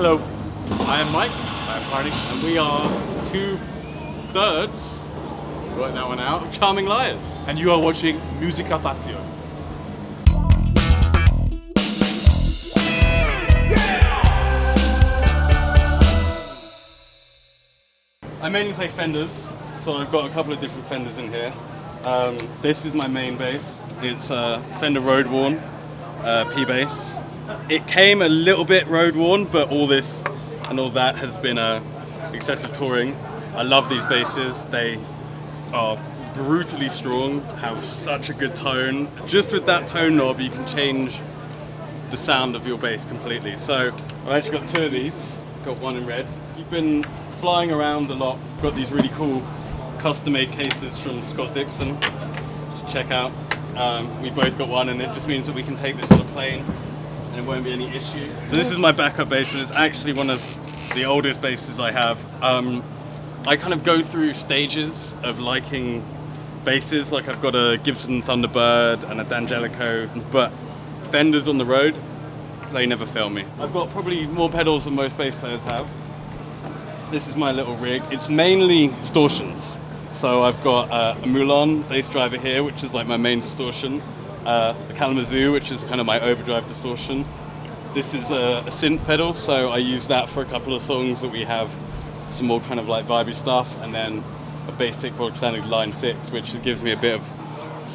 Hello, I am Mike, I am Hardy, and we are 2/3, work that one out, Charming Liars. And you are watching Música Fácil. I mainly play Fenders, so I've got a couple of different Fenders in here. This is my main bass. It's a Fender Road Worn P bass. It came a little bit road worn, but all this and all that has been excessive touring. I love these basses. They are brutally strong, have such a good tone. Just with that tone knob, you can change the sound of your bass completely. So I've actually got 2 of these. Got one in red. You've been flying around a lot. Got these really cool custom-made cases from Scott Dixon. Just check out. We both got one, and it just means that we can take this on a plane and it won't be any issue. So this is my backup bass, and it's actually one of the oldest basses I have. I kind of go through stages of liking basses. Like I've got a Gibson Thunderbird and a D'Angelico, but Fenders on the road, they never fail me. I've got probably more pedals than most bass players have. This is my little rig. It's mainly distortions. So I've got a Moulin bass driver here, which is like my main distortion. A Kalamazoo, which is kind of my overdrive distortion. This is a synth pedal, so I use that for a couple of songs that we have some more kind of like vibey stuff, and then a basic bog standard line 6, which gives me a bit of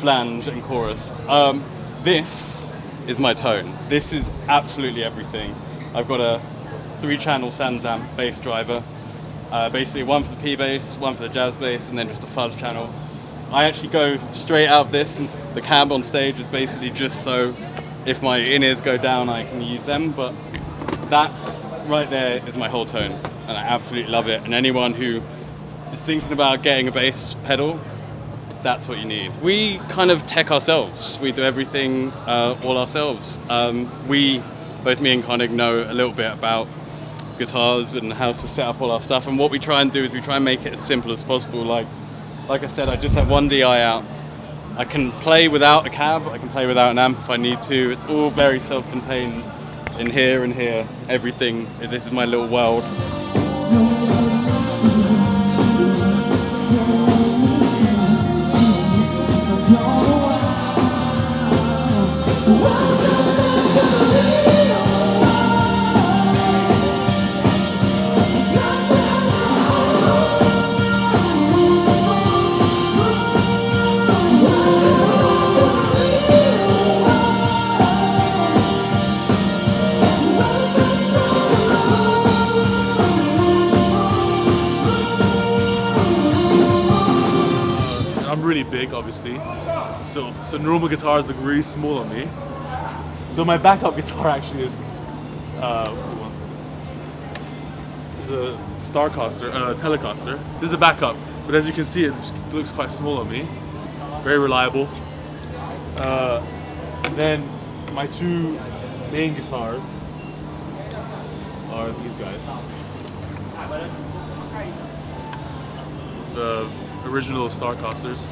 flange and chorus. This is my tone. This is absolutely everything. I've got a 3-channel Sansamp bass driver. Basically one for the P bass, one for the jazz bass, and then just a fuzz channel. I actually go straight out of this, and the cab on stage is basically just so if my in-ears go down I can use them, but that right there is my whole tone, and I absolutely love it. And anyone who is thinking about getting a bass pedal, that's what you need. We kind of tech ourselves. We do everything all ourselves. Both me and Koenig know a little bit about guitars and how to set up all our stuff, and what we try and do is we try and make it as simple as possible. Like I said, I just have one DI out. I can play without a cab, I can play without an amp if I need to. It's all very self-contained in here and here, everything. This is my little world. I'm really big, obviously, so normal guitars look really small on me. So my backup guitar actually is one second. It's a Telecaster. This is a backup, but as you can see, it looks quite small on me. Very reliable. And then my 2 main guitars are these guys. The original Starcasters,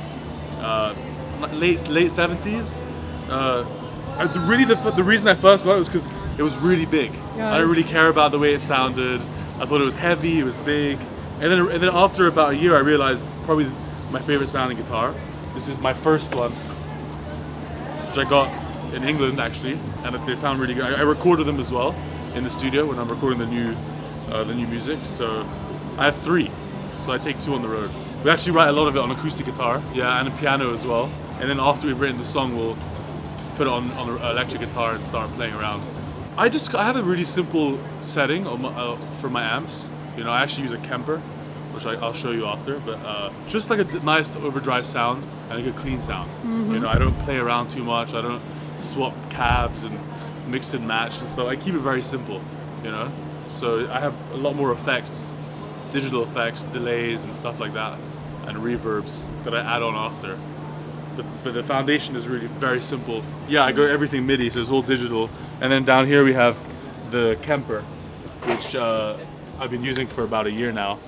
late 70s. The reason I first got it was because it was really big. Yeah. I didn't really care about the way it sounded. I thought it was heavy, it was big, and then after about a year, I realized probably my favorite sounding guitar. This is my first one, which I got in England actually, and they sound really good. I recorded them as well in the studio when I'm recording the new music. So I have 3, so I take 2 on the road. We actually write a lot of it on acoustic guitar, yeah, and a piano as well. And then after we've written the song, we'll put it on electric guitar and start playing around. I have a really simple setting for my amps. You know, I actually use a Kemper, which I'll show you after. But just like a nice overdrive sound and a good clean sound. Mm-hmm. You know, I don't play around too much. I don't swap cabs and mix and match and stuff. I keep it very simple. You know, so I have a lot more effects. Digital effects, delays and stuff like that, and reverbs that I add on after. But the foundation is really very simple. Yeah, I go everything MIDI, so it's all digital. And then down here we have the Kemper, which I've been using for about a year now.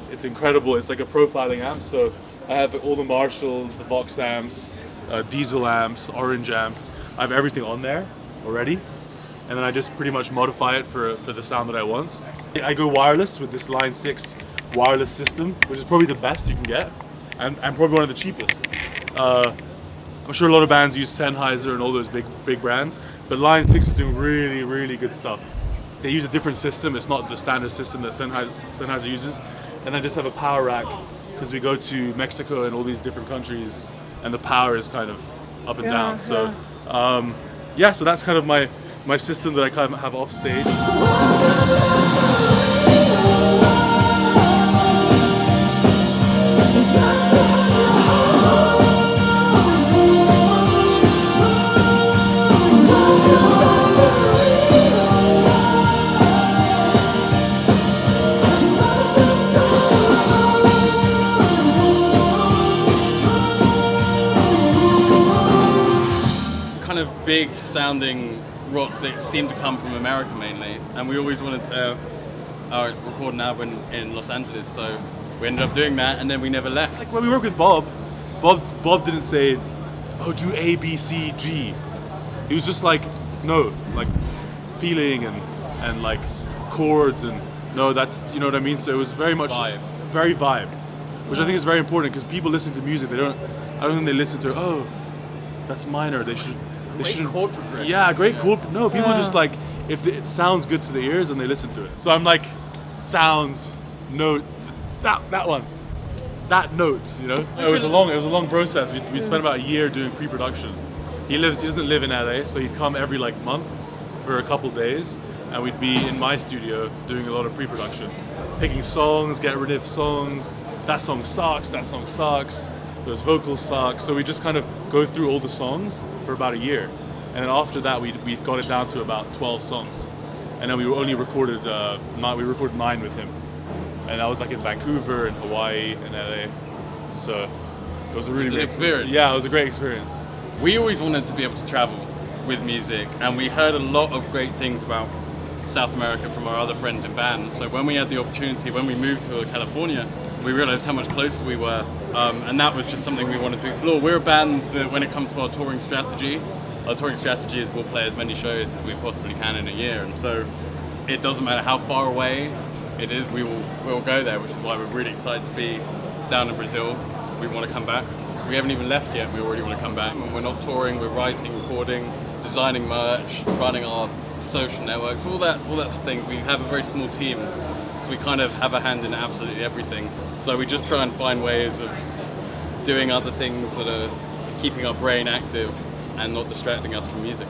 It's incredible. It's like a profiling amp, so I have all the Marshalls, the Vox amps, diesel amps, orange amps. I have everything on there already. and then I just pretty much modify it for the sound that I want. I go wireless with this Line 6 wireless system, which is probably the best you can get, and probably one of the cheapest. I'm sure a lot of bands use Sennheiser and all those big brands, but Line 6 is doing really, really good stuff. They use a different system. It's not the standard system that Sennheiser uses. And I just have a power rack because we go to Mexico and all these different countries, and the power is kind of up and down. So, so that's kind of my system that I kind of have off stage. Kind of big sounding rock that seemed to come from America mainly, and we always wanted to record an album in Los Angeles, so we ended up doing that, and then we never left. Like when we worked with Bob didn't say, oh, do A, B, C, G. He was just like, no, like feeling and like chords, and no, that's, you know what I mean? So it was very much very vibe, which I think is very important, because people listen to music, I don't think they listen to, oh, that's minor, they shouldn't. Chord progression. Yeah, great chord. No, people just like, if it sounds good to the ears and they listen to it. So I'm like, sounds, note, that one, that note, you know. It was a long process. We spent about a year doing pre-production. He doesn't live in LA, so he'd come every like month for a couple days, and we'd be in my studio doing a lot of pre-production, picking songs, getting rid of songs. That song sucks. Those vocals suck. So we just kind of go through all the songs for about a year, and then after that we got it down to about 12 songs, and then we recorded 9 with him, and that was like in Vancouver and Hawaii and LA. So it was a really great experience. Yeah, it was a great experience. We always wanted to be able to travel with music, and we heard a lot of great things about South America from our other friends in bands. So when we had the opportunity, when we moved to California, we realized how much closer we were, and that was just something we wanted to explore. We're a band that, when it comes to our touring strategy is we'll play as many shows as we possibly can in a year, and so it doesn't matter how far away it is, we'll go there, which is why we're really excited to be down in Brazil. We want to come back. We haven't even left yet, we already want to come back. And we're not touring, we're writing, recording, designing merch, running our social networks, all that thing. We have a very small team, so we kind of have a hand in absolutely everything. So we just try and find ways of doing other things that are keeping our brain active and not distracting us from music.